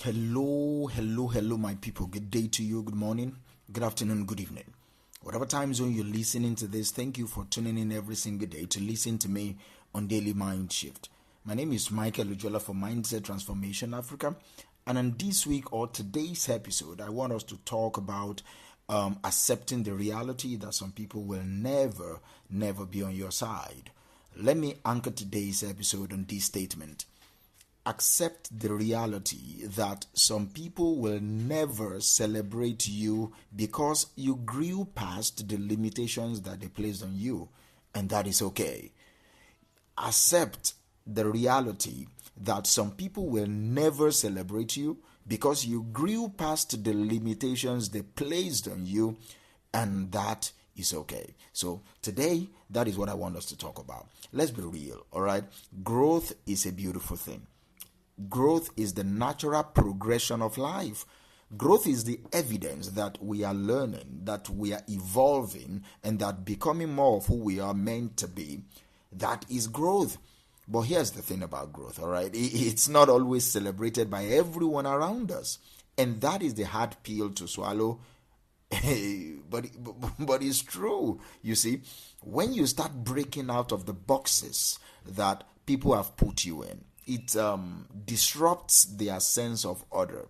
Hello, my people. Good day to you, good morning, good afternoon, good evening. Whatever time zone you're listening to this, thank you for tuning in every single day to listen to me on Daily Mind Shift. My name is Michael Ujola for Mindset Transformation Africa. And on this week or today's episode, I want us to talk about accepting the reality that some people will never be on your side. Let me anchor today's episode on this statement. Accept the reality that some people will never celebrate you because you grew past the limitations that they placed on you, and that is okay. Accept the reality that some people will never celebrate you because you grew past the limitations they placed on you, and that is okay. So today, that is what I want us to talk about. Let's be real, all right? Growth is a beautiful thing. Growth is the natural progression of life. Growth is the evidence that we are learning, that we are evolving, and that becoming more of who we are meant to be. That is growth. But here's the thing about growth, all right? It's not always celebrated by everyone around us. And that is the hard pill to swallow. but it's true. You see, when you start breaking out of the boxes that people have put you in, it disrupts their sense of order.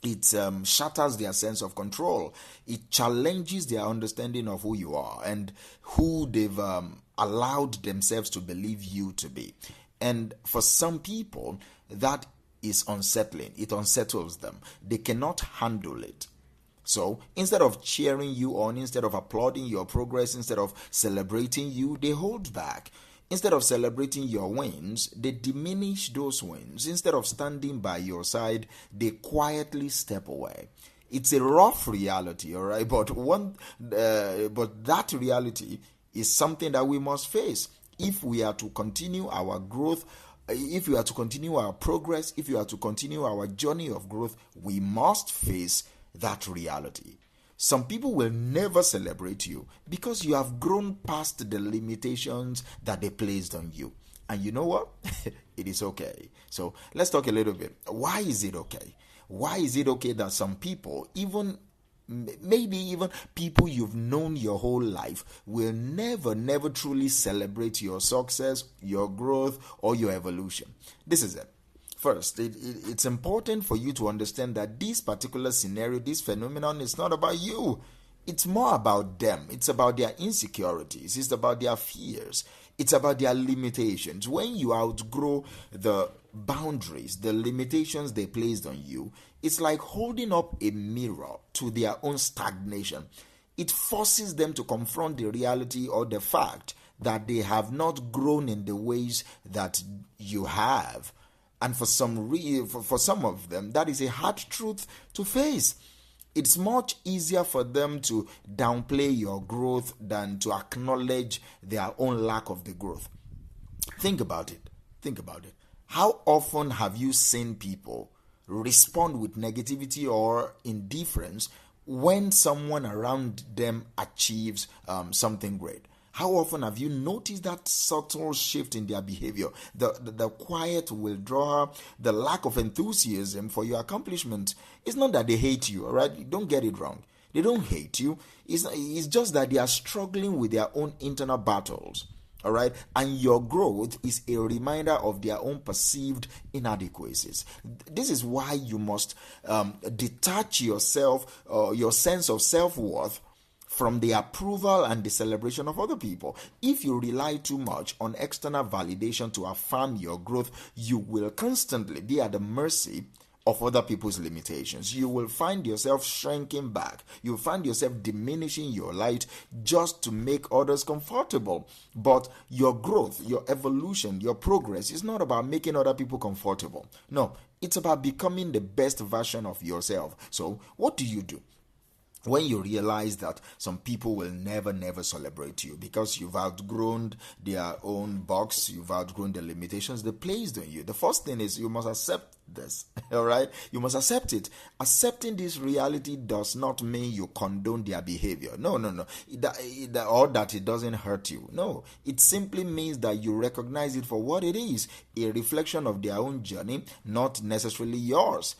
It shatters their sense of control. It challenges their understanding of who you are and who they've allowed themselves to believe you to be. And for some people, that is unsettling. It unsettles them. They cannot handle it. So instead of cheering you on, instead of applauding your progress, instead of celebrating you, they hold back. Instead of celebrating your wins, they diminish those wins. Instead of standing by your side, they quietly step away. It's a rough reality, all right? But that reality is something that we must face if we are to continue our growth. If we are to continue our progress, if we are to continue our journey of growth, we must face that reality. Some people will never celebrate you because you have grown past the limitations that they placed on you. And you know what? It is okay. So let's talk a little bit. Why is it okay? Why is it okay that some people, maybe even people you've known your whole life, will never truly celebrate your success, your growth, or your evolution? This is it. First, it's important for you to understand that this particular scenario, this phenomenon, is not about you. It's more about them. It's about their insecurities. It's about their fears. It's about their limitations. When you outgrow the boundaries, the limitations they placed on you, it's like holding up a mirror to their own stagnation. It forces them to confront the reality or the fact that they have not grown in the ways that you have. And for some of them, that is a hard truth to face. It's much easier for them to downplay your growth than to acknowledge their own lack of the growth. Think about it. How often have you seen people respond with negativity or indifference when someone around them achieves something great? How often have you noticed that subtle shift in their behavior, the quiet withdrawal, the lack of enthusiasm for your accomplishment? It's not that they hate you, all right? Don't get it wrong. They don't hate you. It's just that they are struggling with their own internal battles, all right? And your growth is a reminder of their own perceived inadequacies. This is why you must detach yourself, your sense of self-worth, from the approval and the celebration of other people. If you rely too much on external validation to affirm your growth, you will constantly be at the mercy of other people's limitations. You will find yourself shrinking back. You'll find yourself diminishing your light just to make others comfortable. But your growth, your evolution, your progress is not about making other people comfortable. No, it's about becoming the best version of yourself. So what do? When you realize that some people will never celebrate you because you've outgrown their own box, you've outgrown the limitations they placed on you, the first thing is you must accept this, all right? You must accept it. Accepting this reality does not mean you condone their behavior. No. Or that it doesn't hurt you. No, it simply means that you recognize it for what it is, a reflection of their own journey, not necessarily yours.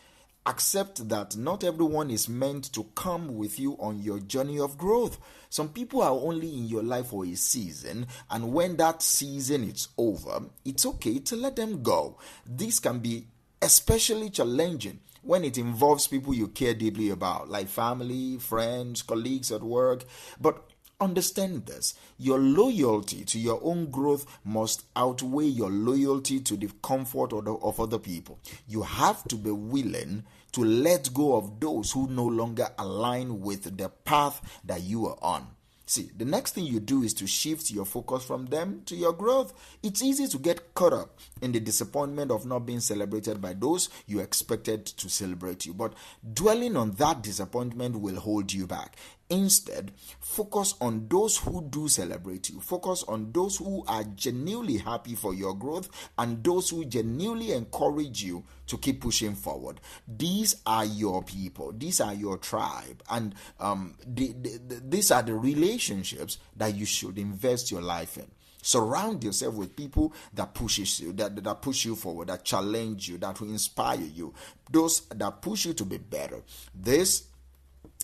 Accept that not everyone is meant to come with you on your journey of growth. Some people are only in your life for a season, and when that season is over, it's okay to let them go. This can be especially challenging when it involves people you care deeply about, like family, friends, colleagues at work. But understand this: your loyalty to your own growth must outweigh your loyalty to the comfort of other people. You have to be willing to let go of those who no longer align with the path that you are on. See, the next thing you do is to shift your focus from them to your growth. It's easy to get caught up in the disappointment of not being celebrated by those you expected to celebrate you. But dwelling on that disappointment will hold you back. Instead, focus on those who do celebrate you. Focus on those who are genuinely happy for your growth and those who genuinely encourage you to keep pushing forward. These are your people. These are your tribe. And these are the relationships that you should invest your life in. Surround yourself with people that pushes you, that push you forward, that challenge you, that will inspire you, those that push you to be better. This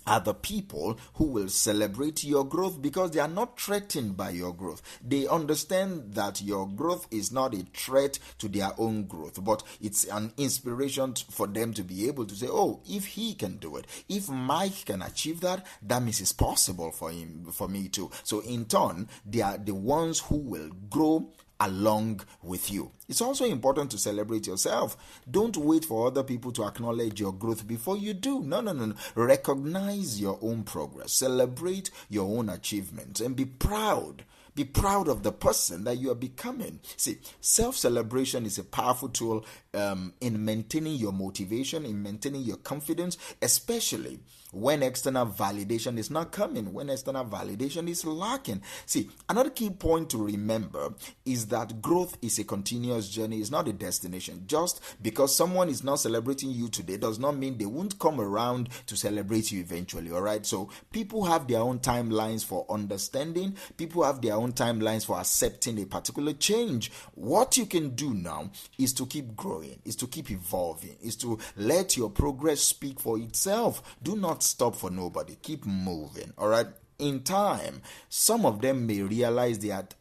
are the people who will celebrate your growth because they are not threatened by your growth. They understand that your growth is not a threat to their own growth, but it's an inspiration for them to be able to say, oh, if he can do it, if Mike can achieve that, that means it's possible for him, for me too. So in turn, they are the ones who will grow along with you. It's also important to celebrate yourself. Don't wait for other people to acknowledge your growth before you do. No. Recognize your own progress. Celebrate your own achievements and be proud. Be proud of the person that you are becoming. See, self-celebration is a powerful tool in maintaining your motivation, in maintaining your confidence, especially when external validation is not coming, when external validation is lacking. See, another key point to remember is that growth is a continuous journey. It's not a destination. Just because someone is not celebrating you today does not mean they won't come around to celebrate you eventually, all right? So people have their own timelines for understanding. People have their own timelines for accepting a particular change. What you can do now is to keep growing, is to keep evolving, is to let your progress speak for itself. Do not stop for nobody. Keep moving, all right? In time, some of them may realize that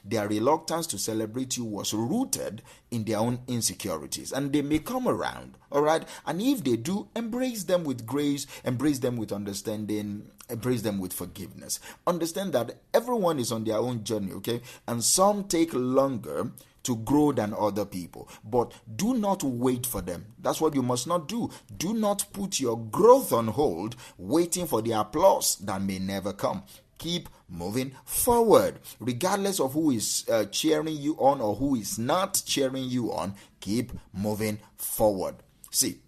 their reluctance to celebrate you was rooted in their own insecurities, and they may come around, all right? And if they do, embrace them with grace, embrace them with understanding, embrace them with forgiveness. Understand that everyone is on their own journey, okay? And some take longer to grow than other people, but do not wait for them. That's what you must not do. Do not put your growth on hold, waiting for the applause that may never come. Keep moving forward, regardless of who is cheering you on or who is not cheering you on. Keep moving forward. See,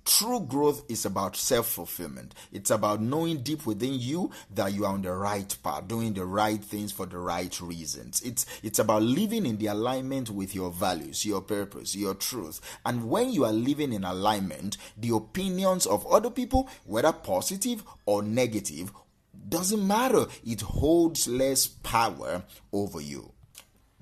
true growth is about self-fulfillment. It's about knowing deep within you that you are on the right path, doing the right things for the right reasons. It's about living in the alignment with your values, your purpose, your truth. And when you are living in alignment, the opinions of other people, whether positive or negative, doesn't matter. It holds less power over you.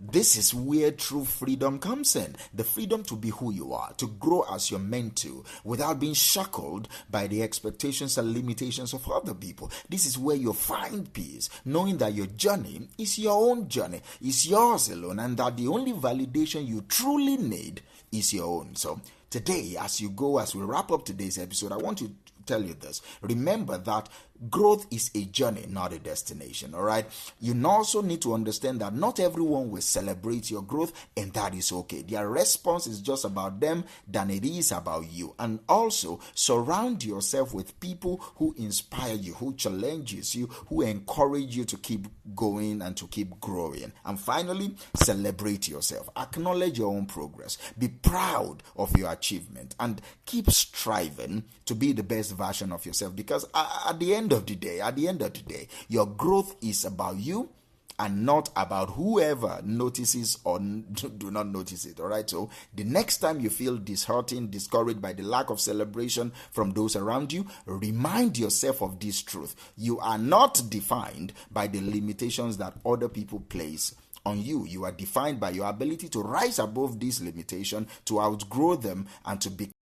This is where true freedom comes in. The freedom to be who you are, to grow as you're meant to, without being shackled by the expectations and limitations of other people. This is where you find peace, knowing that your journey is your own journey, it's yours alone, and that the only validation you truly need is your own. So today, as we wrap up today's episode, I want to tell you this. Remember that growth is a journey, not a destination, all right? You also need to understand that not everyone will celebrate your growth, and that is okay. Their response is just about them than it is about you. And also, surround yourself with people who inspire you, who challenges you, who encourage you to keep going and to keep growing. And finally, celebrate yourself. Acknowledge your own progress. Be proud of your achievement and keep striving to be the best version of yourself, because at the end of the day, your growth is about you and not about whoever notices or do not notice it, all right? So the next time you feel disheartened, discouraged by the lack of celebration from those around you, remind yourself of this truth. You are not defined by the limitations that other people place on you. You are defined by your ability to rise above these limitations, to outgrow them, and to become